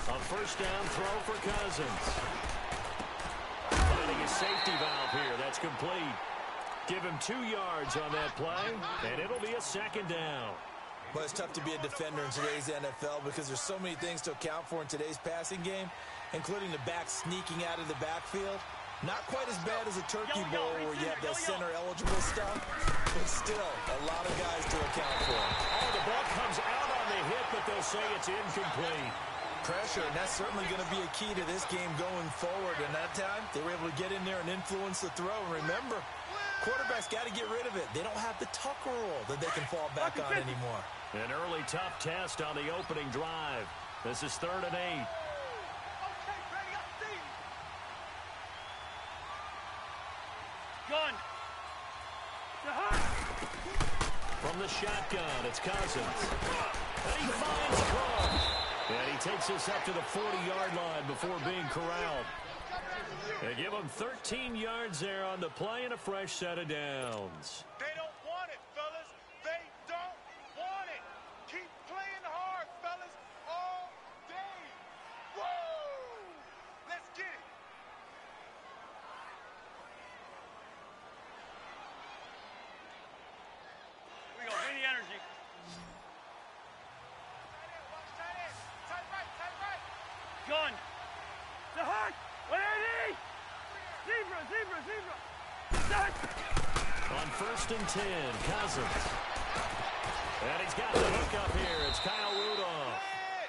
A first down throw for Cousins. Finding a safety valve here. That's complete. Give him 2 yards on that play, and it'll be a second down. Well, it's tough to be a defender in today's NFL because there's so many things to account for in today's passing game, including the back sneaking out of the backfield. Not quite as bad as a turkey bowl where you have that center-eligible stuff, but still a lot of guys to account for. Oh, the ball comes out on the hit, but they'll say it's incomplete. Pressure, and that's certainly going to be a key to this game going forward. And that time, they were able to get in there and influence the throw. And remember, quarterbacks got to get rid of it. They don't have the Tucker rule that they can fall back on anymore. An early tough test on the opening drive. This is 3rd and 8. Gun. From the shotgun, it's Cousins. And he finds Cook. And he takes us up to the 40-yard line before being corralled. They give him 13 yards there on the play and a fresh set of downs. They don't want it, fellas. They don't want it. Keep playing hard, fellas, all day. Woo! Let's get it. Here we go. Bring the energy. Gun. The hut. 180. Zebra. On 1st and 10, Cousins. And he's got the hook up here. It's Kyle Rudolph.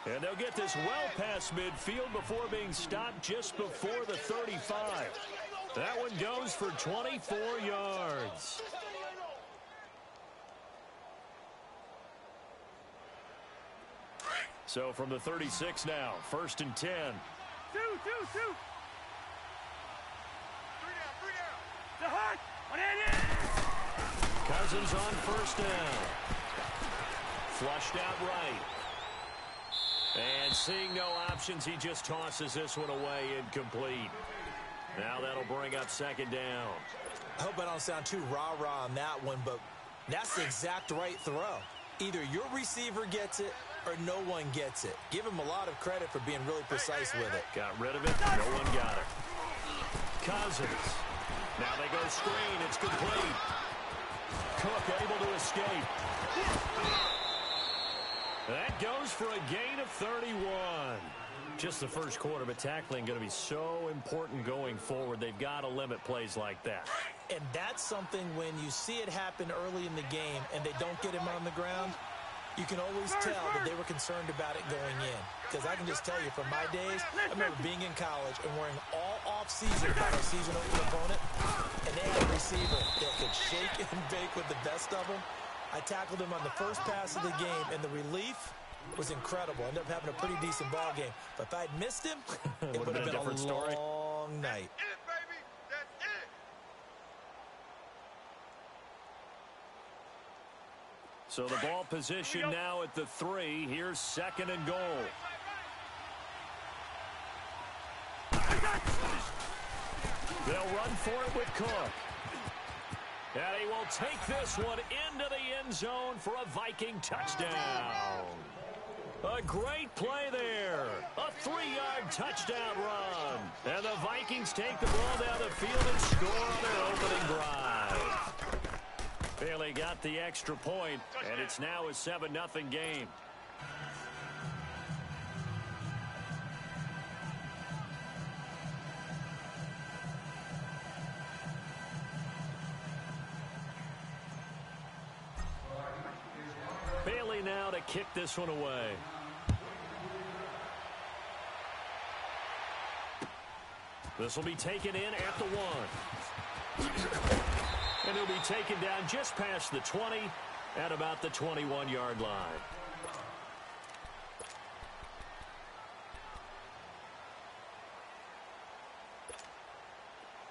And they'll get this well past midfield before being stopped just before the 35. That one goes for 24 yards. So from the 36 now, 1st and 10. Two. The hut. 180. Cousins on 1st down. Flushed out right. And seeing no options, he just tosses this one away, incomplete. Now that'll bring up 2nd down. I hope I don't sound too rah-rah on that one, but that's the exact right throw. Either your receiver gets it or no one gets it. Give him a lot of credit for being really precise with it. Got rid of it. No one got it. Cousins. Now they go screen. It's complete. Cook able to escape. That goes for a gain of 31. Just the first quarter, but tackling going to be so important going forward. They've got to limit plays like that. And that's something when you see it happen early in the game and they don't get him on the ground, you can always tell that they were concerned about it going in. Because I can just tell you from my days, I remember being in college and worrying all off-season about our season-opening opponent, and they had a receiver that could shake and bake with the best of them. I tackled him on the first pass of the game, and the relief was incredible. Ended up having a pretty decent ball game. But if I'd missed him, it would have been a long night. So the ball position now at the 3. Here's 2nd and goal. They'll run for it with Cook. And he will take this one into the end zone for a Viking touchdown. A great play there. A 3-yard touchdown run. And the Vikings take the ball down the field and score on their opening drive. Bailey got the extra point, and it's now a 7-0 game. Bailey now to kick this one away. This will be taken in at the 1. And he'll be taken down just past the 20 at about the 21-yard line.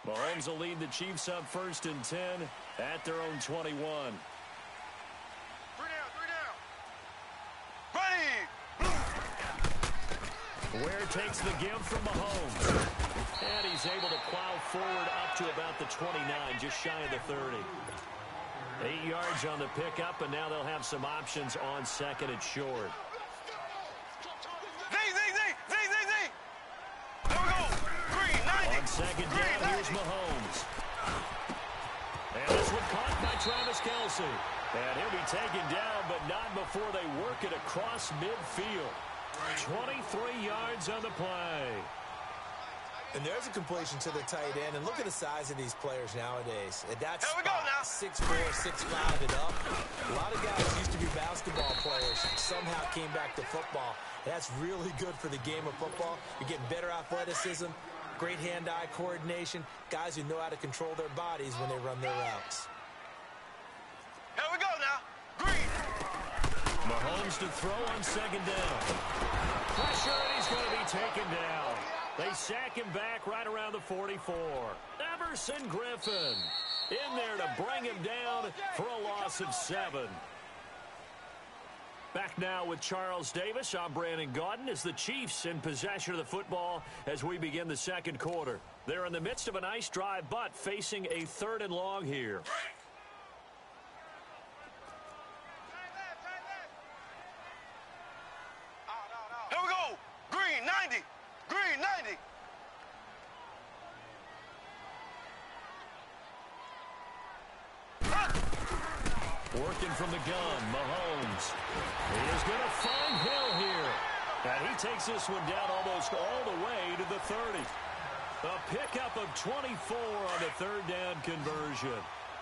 Mahomes will lead the Chiefs up 1st and 10 at their own 21. 3 down. Ready. Ware takes the give from Mahomes. And he's able to plow forward up to about the 29, just shy of the 30. 8 yards on the pickup, and now they'll have some options on second and short. On second down, here's Mahomes. And this one caught by Travis Kelce. And he'll be taken down, but not before they work it across midfield. 23 yards on the play. And there's a completion to the tight end. And look at the size of these players nowadays. At that spot, 6'4", 6'5", and up. A lot of guys used to be basketball players, somehow came back to football. And that's really good for the game of football. You're getting better athleticism, great hand-eye coordination, guys who know how to control their bodies when they run their routes. Here we go now. Green. Mahomes to throw on second down. Pressure, and he's going to be taken down. They sack him back right around the 44. Everson Griffin in there to bring him down for a loss of 7. Back now with Charles Davis. I'm Brandon Gaudin as the Chiefs in possession of the football as we begin the second quarter. They're in the midst of a nice drive, but facing a 3rd and long here. Here we go. Green 90. Green 90. Working from the gun, Mahomes. He is going to find Hill here. And he takes this one down almost all the way to the 30. A pickup of 24 on the 3rd down conversion.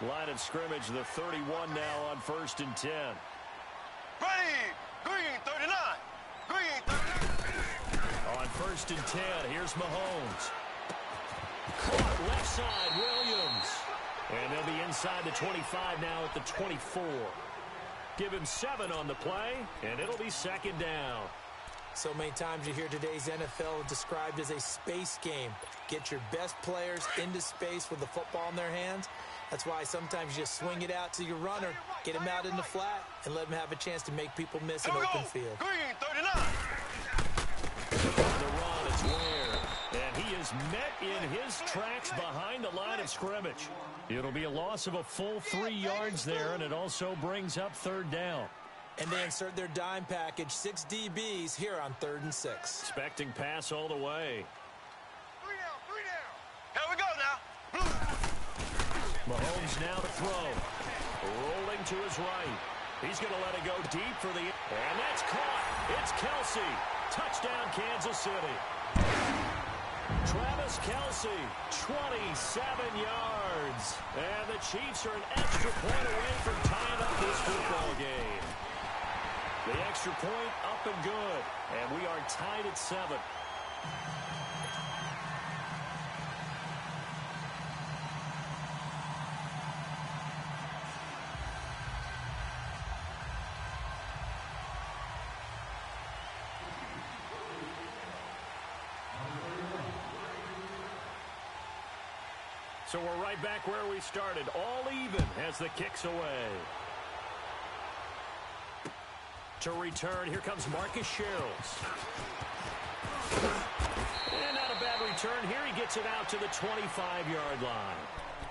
Line of scrimmage, the 31 now on 1st and 10. Ready. Green 39. Green 39. On 1st and 10, here's Mahomes. Caught left side, Williams. And they'll be inside the 25 now at the 24. Give him 7 on the play, and it'll be 2nd down. So many times you hear today's NFL described as a space game. Get your best players into space with the football in their hands. That's why sometimes you just swing it out to your runner, get him out in the flat, and let him have a chance to make people miss an open field. Green 39. On the run, it's Ware. And he is met in his tracks behind the line of scrimmage. It'll be a loss of a full 3 yards there, and it also brings up 3rd down. And they insert their dime package, 6 DBs here on 3rd and 6. Expecting pass all the way. 3 down. 3 down. Here we go now. Blue. Mahomes now to throw. Rolling to his right. He's going to let it go deep for the... And that's caught. It's Kelce. Touchdown, Kansas City. Travis Kelce, 27 yards. And the Chiefs are an extra point away from tying up this football game. The extra point up and good. And we are tied at 7. So we're right back where we started. All even as the kick's away. To return, here comes Marcus Sherrills. And not a bad return here. He gets it out to the 25-yard line.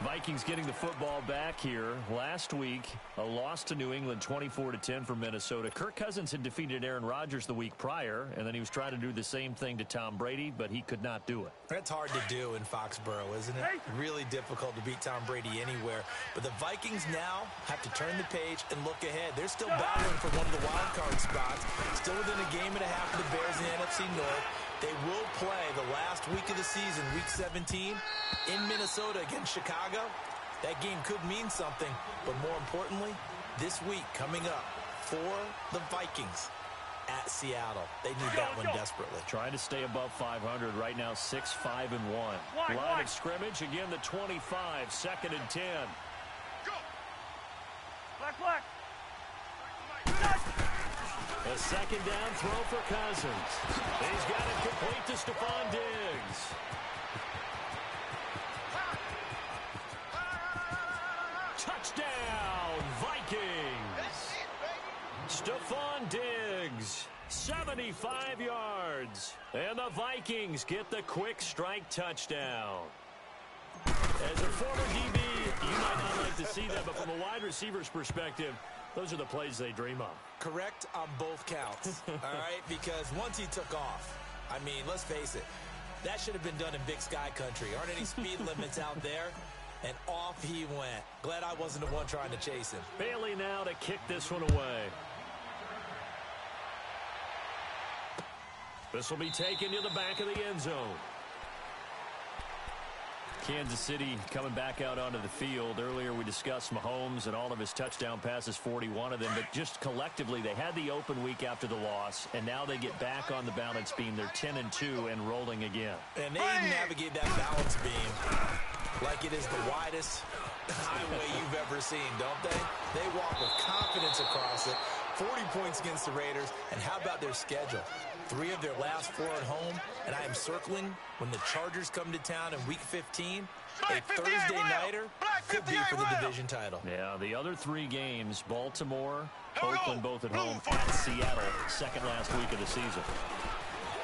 Vikings getting the football back here. Last week, a loss to New England, 24-10 for Minnesota. Kirk Cousins had defeated Aaron Rodgers the week prior, and then he was trying to do the same thing to Tom Brady, but he could not do it. That's hard to do in Foxborough, isn't it? Really difficult to beat Tom Brady anywhere. But the Vikings now have to turn the page and look ahead. They're still battling for one of the wild card spots, still within a game and a half of the Bears in the NFC North. They will play the last week of the season, Week 17, in Minnesota against Chicago. That game could mean something, but more importantly, this week coming up for the Vikings at Seattle. They need that one desperately. Trying to stay above 500 right now, 6-5-1. Line of scrimmage, again the 25, 2nd and 10. Go. Black. A 2nd down throw for Cousins. He's got it complete to Stephon Diggs. Touchdown, Vikings. Stephon Diggs, 75 yards. And the Vikings get the quick strike touchdown. As a former DB You might not like to see that, but from a wide receiver's perspective, those are the plays they dream of. Correct on both counts, all right? Because once he took off, I mean, let's face it, that should have been done in Big Sky country. Aren't any speed limits out there? And off he went. Glad I wasn't the one trying to chase him. Bailey now to kick this one away. This will be taken to the back of the end zone. Kansas City coming back out onto the field. Earlier we discussed Mahomes and all of his touchdown passes, 41 of them. But just collectively, they had the open week after the loss, and now they get back on the balance beam. They're 10-2 and rolling again. And they navigate that balance beam like it is the widest highway you've ever seen, don't they? They walk with confidence across it. 40 points against the Raiders. And how about their schedule? 3 of their last 4 at home, and I am circling when the Chargers come to town in Week 15. A Thursday-nighter could be for the division title. Yeah, the other 3 games, Baltimore, Oakland both at home, at Seattle, second last week of the season.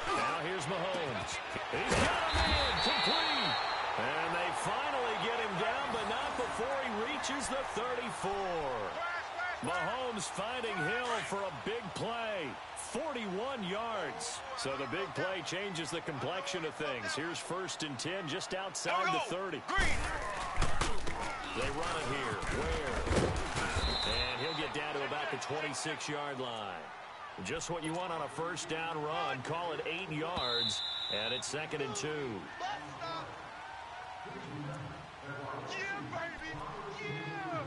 Now here's Mahomes. He's got him in, complete. And they finally get him down, but not before he reaches the 34. Mahomes finding Hill for a big play. 41 yards. So the big play changes the complexion of things. Here's 1st and 10 just outside the 30. They run it here. Where? And he'll get down to about the 26-yard line. Just what you want on a first down run. Call it 8 yards, and it's 2nd and 2. Yeah, baby. Yeah.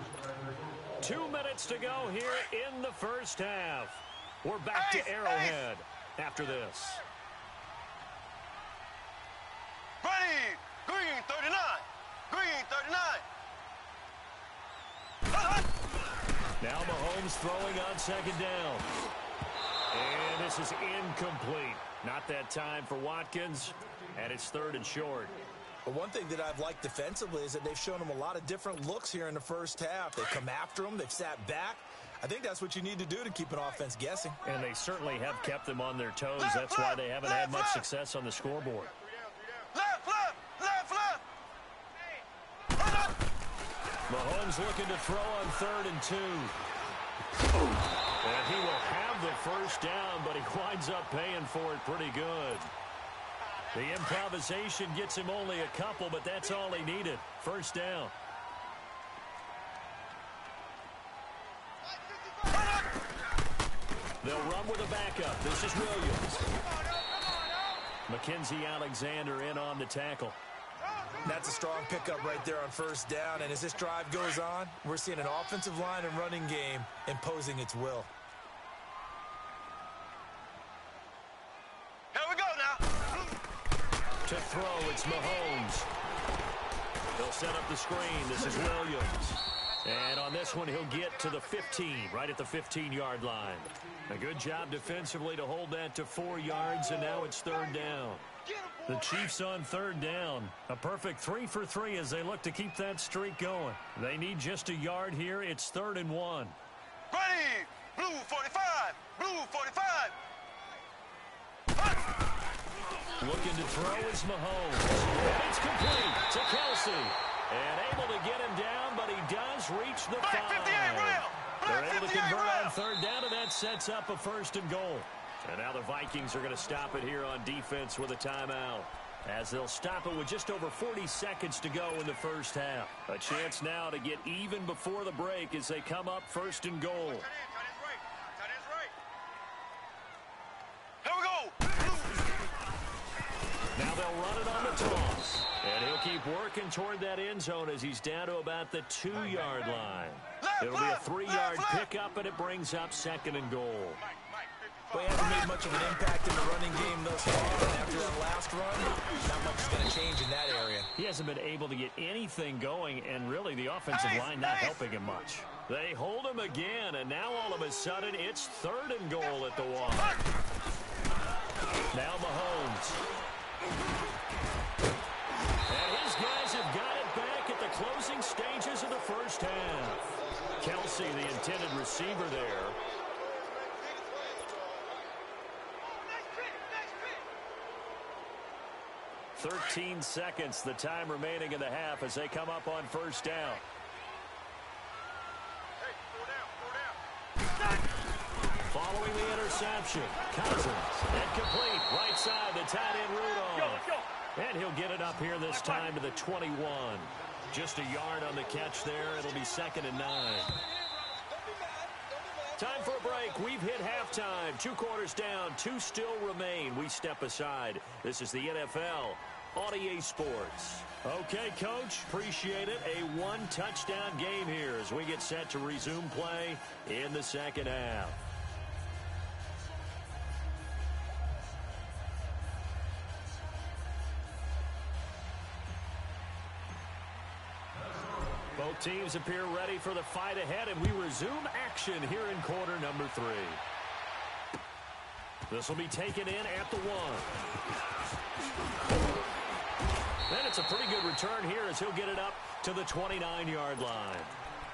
2 minutes to go here in the first half. We're back to Arrowhead after this. Ready. Green 39. Green 39. Now Mahomes throwing on 2nd down. And this is incomplete. Not that time for Watkins, and it's 3rd and short. But one thing that I've liked defensively is that they've shown him a lot of different looks here in the first half. They've come after him. They've sat back. I think that's what you need to do to keep an offense guessing. And they certainly have kept them on their toes. That's why they haven't had much success on the scoreboard. Left. Mahomes looking to throw on 3rd and 2. And he will have the first down, but he winds up paying for it pretty good. The improvisation gets him only a couple, but that's all he needed. First down. They'll run with a backup. This is Williams. Mackenzie Alexander in on the tackle. That's a strong pickup right there on first down. And as this drive goes on, we're seeing an offensive line and running game imposing its will. Here we go now. To throw, it's Mahomes. They'll set up the screen. This is Williams. And on this one, he'll get to the 15, right at the 15-yard line. A good job defensively to hold that to 4 yards, and now it's 3rd down. The Chiefs on 3rd down. A perfect 3 for 3 as they look to keep that streak going. They need just a yard here. It's 3rd and 1. Ready. Blue 45. Blue 45. Looking to throw is Mahomes. And it's complete to Kelsey. And able to get him down, but he does reach the 5. They're able to convert on 3rd down, and that sets up a 1st and goal. And now the Vikings are going to stop it here on defense with a timeout, as they'll stop it with just over 40 seconds to go in the first half. A chance now to get even before the break as they come up 1st and goal. Here we go. Now they'll run it on the toss. And he'll keep working toward that end zone as he's down to about the 2-yard line. It'll be a 3-yard pickup, and it brings up 2nd and goal. Well, he hasn't made much of an impact in the running game thus far. And after that last run, not much is going to change in that area. He hasn't been able to get anything going, and really the offensive line not helping him much. They hold him again, and now all of a sudden it's 3rd and goal at the one. Now Mahomes. And his guys have got it back at the closing stages of the first half. Kelsey, the intended receiver there. 13 seconds, the time remaining in the half as they come up on 1st down. Following the interception, Cousins, incomplete, right side, the tight end Rudolph. And he'll get it up here this time to the 21. Just a yard on the catch there. It'll be 2nd and 9. Time for a break. We've hit halftime. 2 quarters down, 2 still remain. We step aside. This is the NFL on EA Sports. Okay, Coach, appreciate it. A 1-touchdown game here as we get set to resume play in the second half. Both teams appear ready for the fight ahead, and we resume action here in quarter number 3. This will be taken in at the 1. And it's a pretty good return here as he'll get it up to the 29-yard line.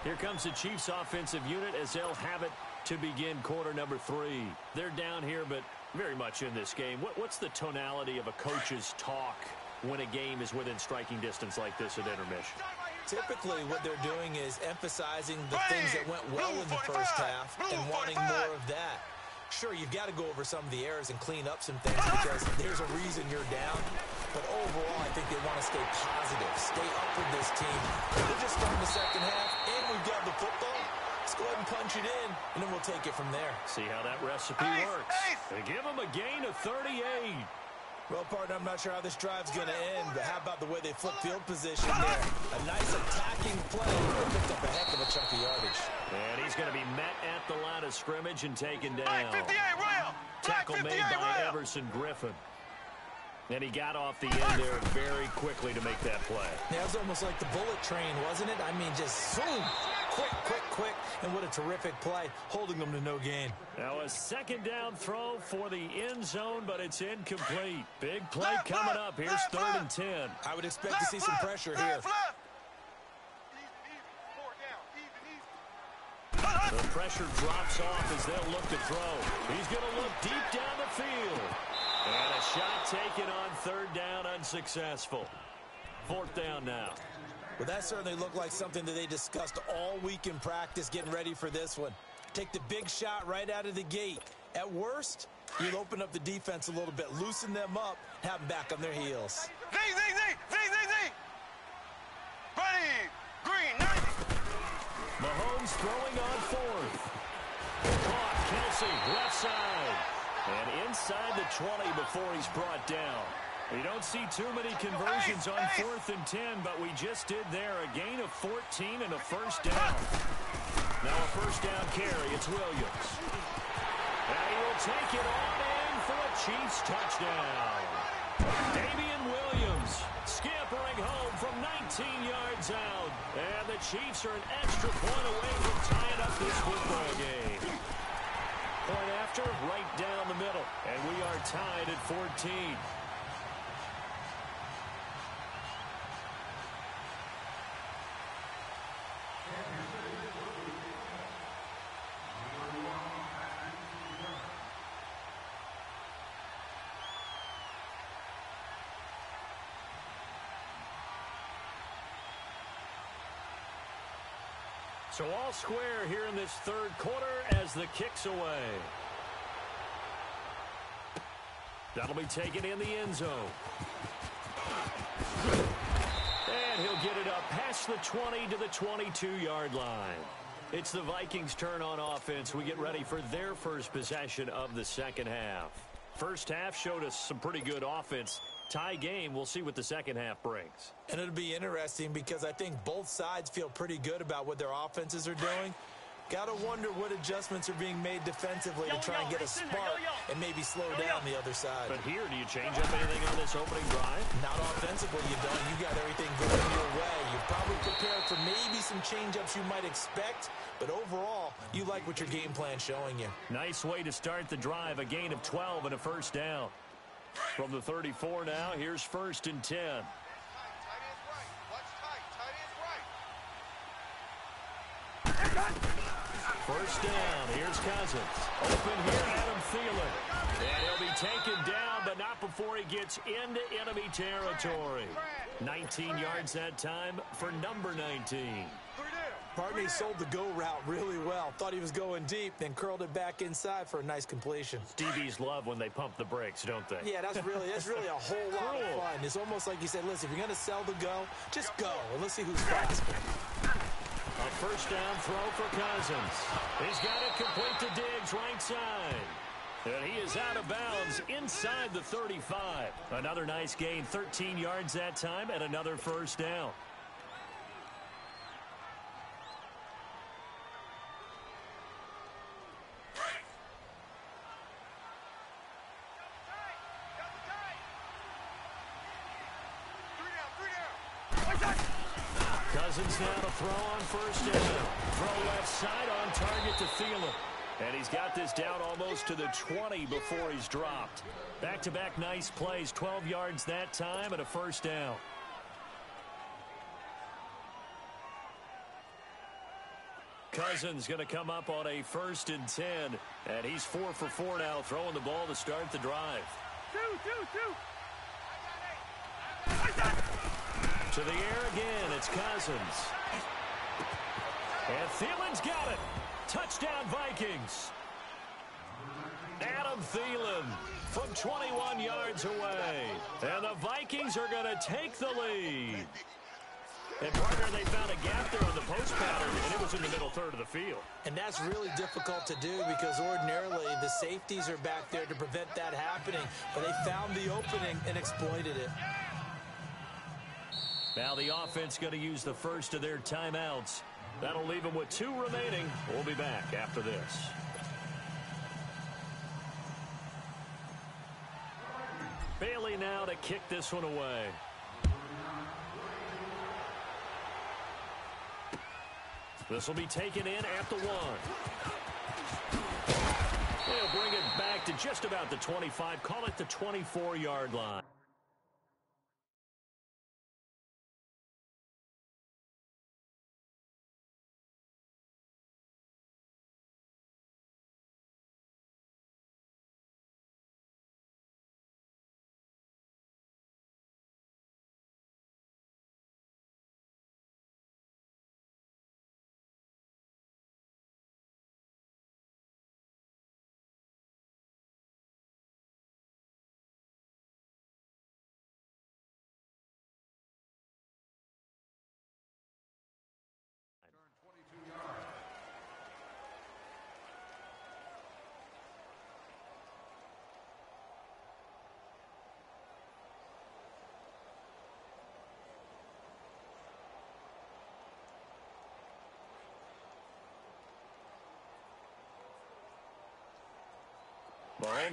Here comes the Chiefs offensive unit as they'll have it to begin quarter number 3. They're down here, but very much in this game. What's the tonality of a coach's talk when a game is within striking distance like this at intermission? Typically, what they're doing is emphasizing the things that went well in the first half and wanting more of that. Sure, you've got to go over some of the errors and clean up some things because there's a reason you're down. But overall, I think they want to stay positive, stay up with this team. They're just starting the second half, and we've got the football. Let's go ahead and punch it in, and then we'll take it from there. See how that recipe works. They give them a gain of 38. Well, partner, I'm not sure how this drive's going to end, but how about the way they flip field position there? A nice attacking play. They picked up a heck of a chunk of yardage. And he's going to be met at the line of scrimmage and taken down. Flag 58, Rail! Tackle made by Everson Griffin. And he got off the end there very quickly to make that play. Yeah, it was almost like the bullet train, wasn't it? I mean, just zoom, quick, and what a terrific play, holding them to no gain. Now a second down throw for the end zone, but it's incomplete. Big play coming up. Here's 3rd and 10. I would expect to see some pressure here. The pressure drops off as they'll look to throw. He's going to look deep down the field. And a shot taken on 3rd down, unsuccessful. 4th down now. Well, that certainly looked like something that they discussed all week in practice getting ready for this one. Take the big shot right out of the gate. At worst, you'll open up the defense a little bit, loosen them up, have them back on their heels. Z! Ready! Green, 90! Mahomes throwing on 4th. Caught, Kelsey, left side. And inside the 20 before he's brought down. We don't see too many conversions on 4th and 10, but we just did there. A gain of 14 and a first down. Now a first down carry. It's Williams. And he will take it on in for a Chiefs touchdown. Damian Williams scampering home from 19 yards out. And the Chiefs are an extra point away from tying up this football game. Point after, right down the middle. And we are tied at 14. So all square here in this 3rd quarter as the kick's away. That'll be taken in the end zone. And he'll get it up past the 20 to the 22-yard line. It's the Vikings' turn on offense. We get ready for their first possession of the second half. First half showed us some pretty good offense. Tie game, we'll see what the second half brings. And it'll be interesting because I think both sides feel pretty good about what their offenses are doing. Got to wonder what adjustments are being made defensively to try and get a spark and maybe slow down the other side. But here, do you change up anything on this opening drive? Not offensively, you don't. You got everything going your way. You're probably prepared for maybe some change-ups you might expect, but overall, you like what your game plan's showing you. Nice way to start the drive, a gain of 12 and a first down. From the 34 now, here's 1st and 10. First down, here's Cousins. Open here, Adam Thielen. And he'll be taken down, but not before he gets into enemy territory. 19 yards that time for number 19. Partner, he sold the go route really well. Thought he was going deep, then curled it back inside for a nice completion. DBs love when they pump the brakes, don't they? Yeah, that's really a whole lot of fun. It's almost like you said, listen, if you're going to sell the go, just go, and let's see who's fastest. A first down throw for Cousins. He's got it complete to Diggs, right side. And he is out of bounds inside the 35. Another nice gain, 13 yards that time, and another first down. Cousins now to throw on first down. Throw left side on target to Thielen. And he's got this down almost to the 20 before he's dropped. Back-to-back nice plays, 12 yards that time and a first down. Cousins going to come up on a 1st and 10. And he's 4 for 4 now, throwing the ball to start the drive. To the air again, it's Cousins. And Thielen's got it. Touchdown, Vikings. Adam Thielen from 21 yards away. And the Vikings are going to take the lead. And, partner, they found a gap there on the post pattern, and it was in the middle third of the field. And that's really difficult to do because ordinarily the safeties are back there to prevent that happening. But they found the opening and exploited it. Now the offense going to use the first of their timeouts. That'll leave them with 2 remaining. We'll be back after this. Bailey now to kick this one away. This will be taken in at the 1. They'll bring it back to just about the 25. Call it the 24-yard line.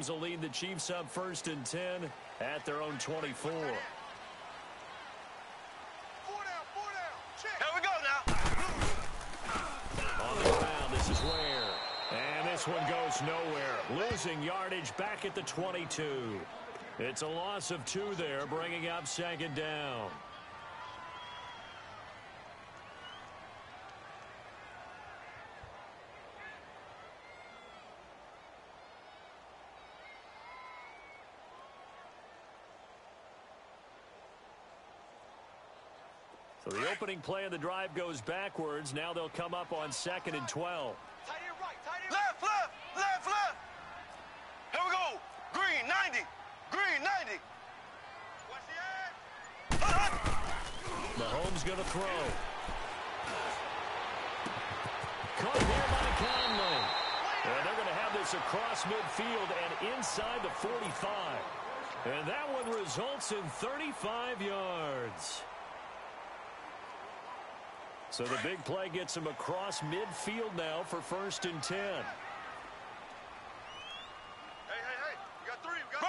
Mahomes will lead the Chiefs up 1st and 10 at their own 24. 4 down, 4 down. Check. Here we go now. On the ground, this is Ware. And this one goes nowhere. Losing yardage back at the 22. It's a loss of 2 there, bringing up 2nd down. So the opening play of the drive goes backwards. Now they'll come up on 2nd and 12. Tight end right, tight end. Left, left, left, left. Here we go. Green, 90. Green, 90. What's the ad? Mahomes going to throw. Caught here by Conley. And they're going to have this across midfield and inside the 45. And that one results in 35 yards. So the big play gets him across midfield now for 1st and 10. Hey, we got 3. We got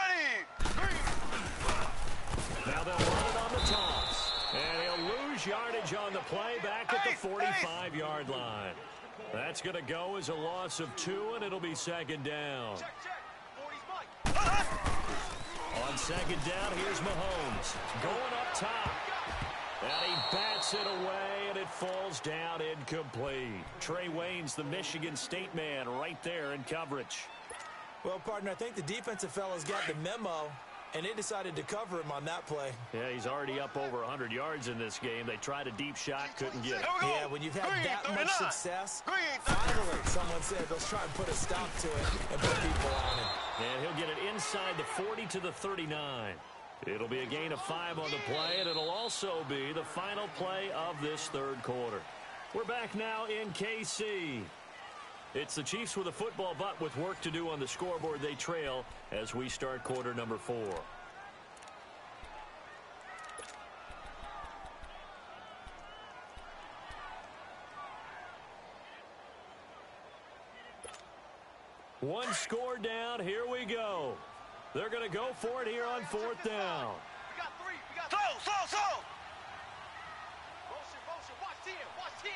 ready. Now they'll run it on the toss. And he'll lose yardage on the play back at the 45-yard line. That's going to go as a loss of 2, and it'll be 2nd down. Check, check. 40's Mike. On 2nd down, here's Mahomes. Going up top. And he bats it away, and it falls down incomplete. Trey Waynes, the Michigan State man, right there in coverage. Well, partner, I think the defensive fellas got the memo. And they decided to cover him on that play. Yeah, he's already up over 100 yards in this game. They tried a deep shot, couldn't get it. Yeah, when you've had that much success, finally, someone said, let's try and put a stop to it and put people on him. And he'll get it inside the 40 to the 39. It'll be a gain of 5 on the play, and it'll also be the final play of this third quarter. We're back now in KC. It's the Chiefs with a football, but with work to do on the scoreboard. They trail as we start quarter number 4. One score down. Here we go. They're going to go for it here on 4th down. We got 3. We got 3. Motion. Watch 10. Watch 10.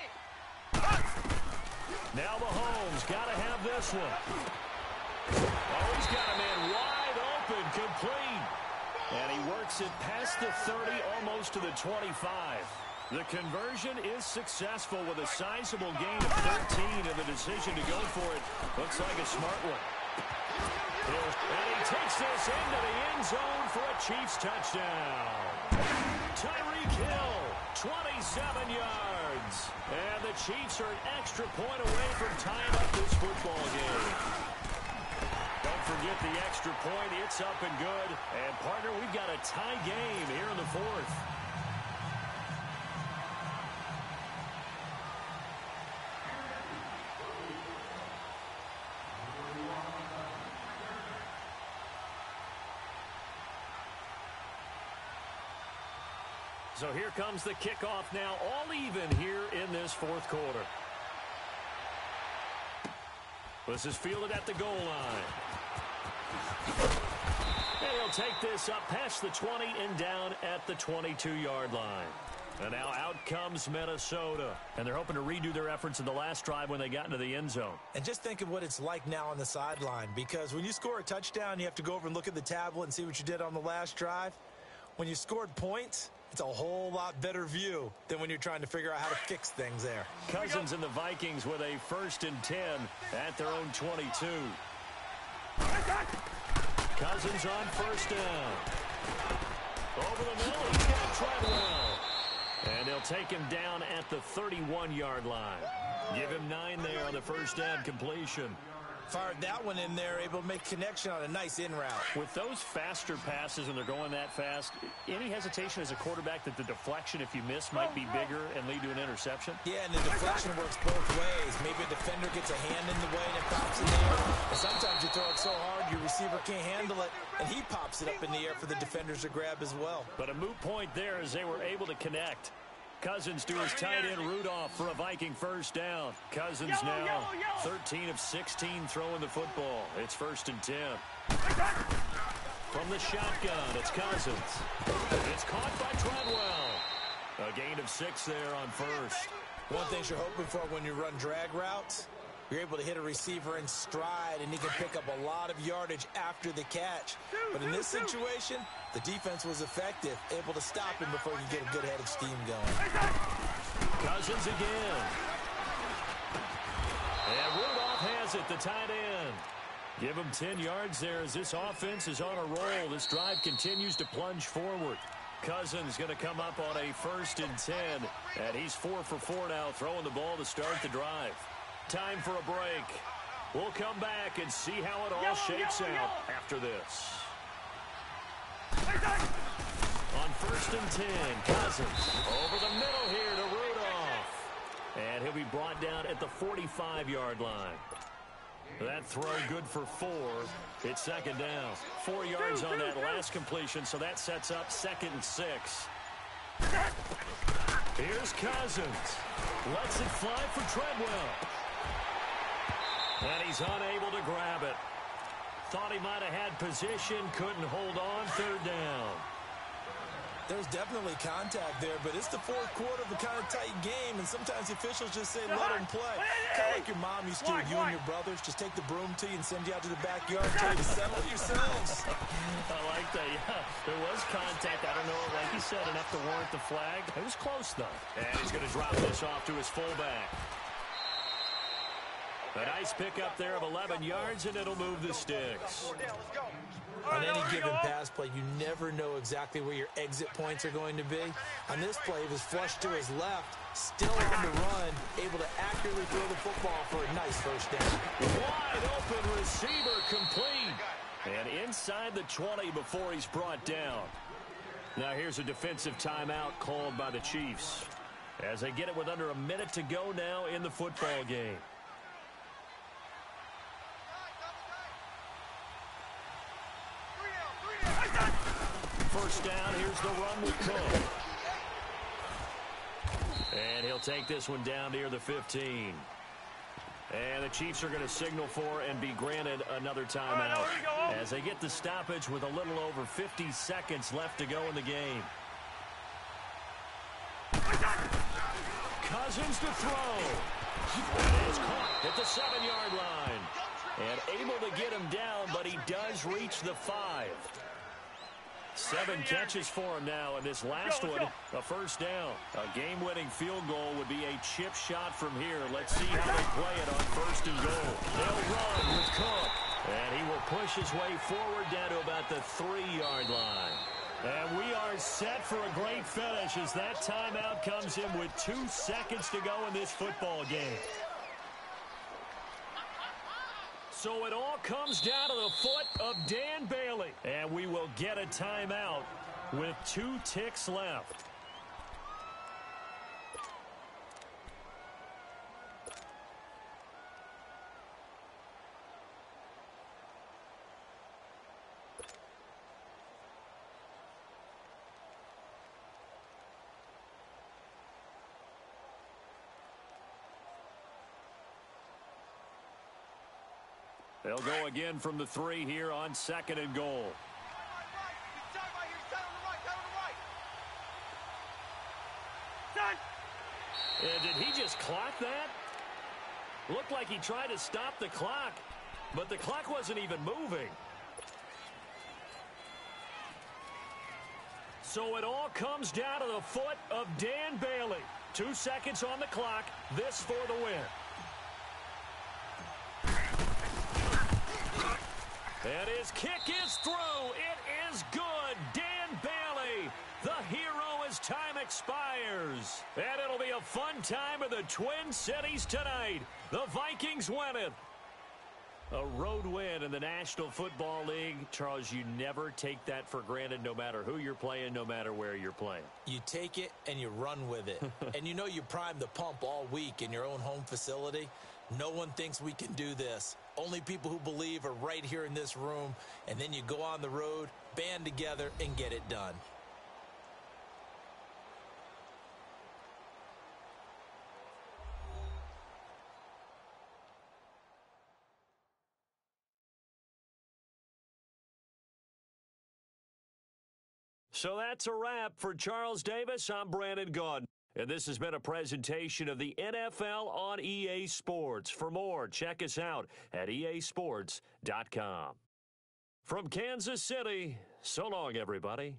Now Mahomes got to have this one. Oh, he's got a man wide open, complete. And he works it past the 30, almost to the 25. The conversion is successful with a sizable gain of 13, and the decision to go for it looks like a smart one. And he takes this into the end zone for a Chiefs touchdown. Tyreek Hill, 27 yards. And the Chiefs are an extra point away from tying up this football game. Don't forget the extra point. It's up and good. And, partner, we've got a tie game here in the 4th. So here comes the kickoff now, all even here in this 4th quarter. This is fielded at the goal line. And he'll take this up past the 20 and down at the 22-yard line. And now out comes Minnesota. And they're hoping to redo their efforts in the last drive when they got into the end zone. And just think of what it's like now on the sideline, because when you score a touchdown, you have to go over and look at the tablet and see what you did on the last drive. When you scored points, it's a whole lot better view than when you're trying to figure out how to fix things there. Cousins and the Vikings with a 1st and 10 at their own 22. Cousins on 1st down. Over the middle, he's got Treadwell. And they'll take him down at the 31-yard line. Give him 9 there on the 1st down completion. Fired that one in there, able to make connection on a nice in route. With those faster passes and they're going that fast, any hesitation as a quarterback that the deflection, if you miss, might be bigger and lead to an interception? Yeah, and the deflection works both ways. Maybe a defender gets a hand in the way and it pops in the air. And sometimes you throw it so hard your receiver can't handle it, and he pops it up in the air for the defenders to grab as well. But a moot point there as they were able to connect. Cousins to his tight end Rudolph for a Viking 1st down. Cousins now 13 of 16 throwing the football. It's 1st and 10. From the shotgun, it's Cousins. It's caught by Treadwell. A gain of 6 there on 1st. One thing you're hoping for when you run drag routes, you're able to hit a receiver in stride, and he can pick up a lot of yardage after the catch. But in this situation, the defense was effective, able to stop him before he could get a good head of steam going. Cousins again. And Rudolph has it, the tight end. Give him 10 yards there as this offense is on a roll. This drive continues to plunge forward. Cousins going to come up on a 1st and 10. And he's 4 for 4 now, throwing the ball to start the drive. Time for a break. We'll come back and see how it all shakes out after this. On 1st and 10, Cousins over the middle here to Rudolph. And he'll be brought down at the 45-yard line. That throw good for 4. It's 2nd down. 4 yards on that last completion, so that sets up 2nd and 6. Here's Cousins. Lets it fly for Treadwell. And he's unable to grab it. Thought he might have had position, couldn't hold on. 3rd down. There's definitely contact there, but it's the 4th quarter of a kind of tight game, and sometimes officials just say, let them play. Kind of like your mom used to do, you and your brothers, just take the broom to you and send you out to the backyard and tell you to settle it yourselves. I like that, yeah. There was contact. I don't know, like you said, enough to warrant the flag. It was close, though. And he's going to drop this off to his fullback. A nice pickup there of 11 yards, and it'll move the sticks. On any given pass play, you never know exactly where your exit points are going to be. On this play, he was flushed to his left, still on the run, able to accurately throw the football for a nice first down. Wide open receiver complete. And inside the 20 before he's brought down. Now here's a defensive timeout called by the Chiefs as they get it with under a minute to go now in the football game. First down, here's the run with Cook. And he'll take this one down near the 15. And the Chiefs are going to signal for and be granted another timeout as they get the stoppage with a little over 50 seconds left to go in the game. Cousins to throw. It is caught at the 7-yard line. And able to get him down, but he does reach the 5. 7 catches for him now, and this last one, a first down. A game-winning field goal would be a chip shot from here. Let's see how they play it on first and goal. They'll run with Cook, and he will push his way forward down to about the 3-yard line. And we are set for a great finish as that timeout comes in with 2 seconds to go in this football game. So it all comes down to the foot of Dan Bailey. And we will get a timeout with 2 ticks left. They'll go again from the 3 here on second and goal. And did he just clock that? Looked like he tried to stop the clock, but the clock wasn't even moving. So it all comes down to the foot of Dan Bailey. 2 seconds on the clock. This for the win. And his kick is through. It is good. Dan Bailey, the hero as time expires. And it'll be a fun time in the Twin Cities tonight. The Vikings win it. A road win in the National Football League. Charles, you never take that for granted no matter who you're playing, no matter where you're playing. You take it and you run with it. And you know you primed the pump all week in your own home facility. No one thinks we can do this. Only people who believe are right here in this room. And then you go on the road, band together, and get it done. So that's a wrap for Charles Davis. I'm Brandon Gaudin. And this has been a presentation of the NFL on EA Sports. For more, check us out at easports.com. From Kansas City, so long, everybody.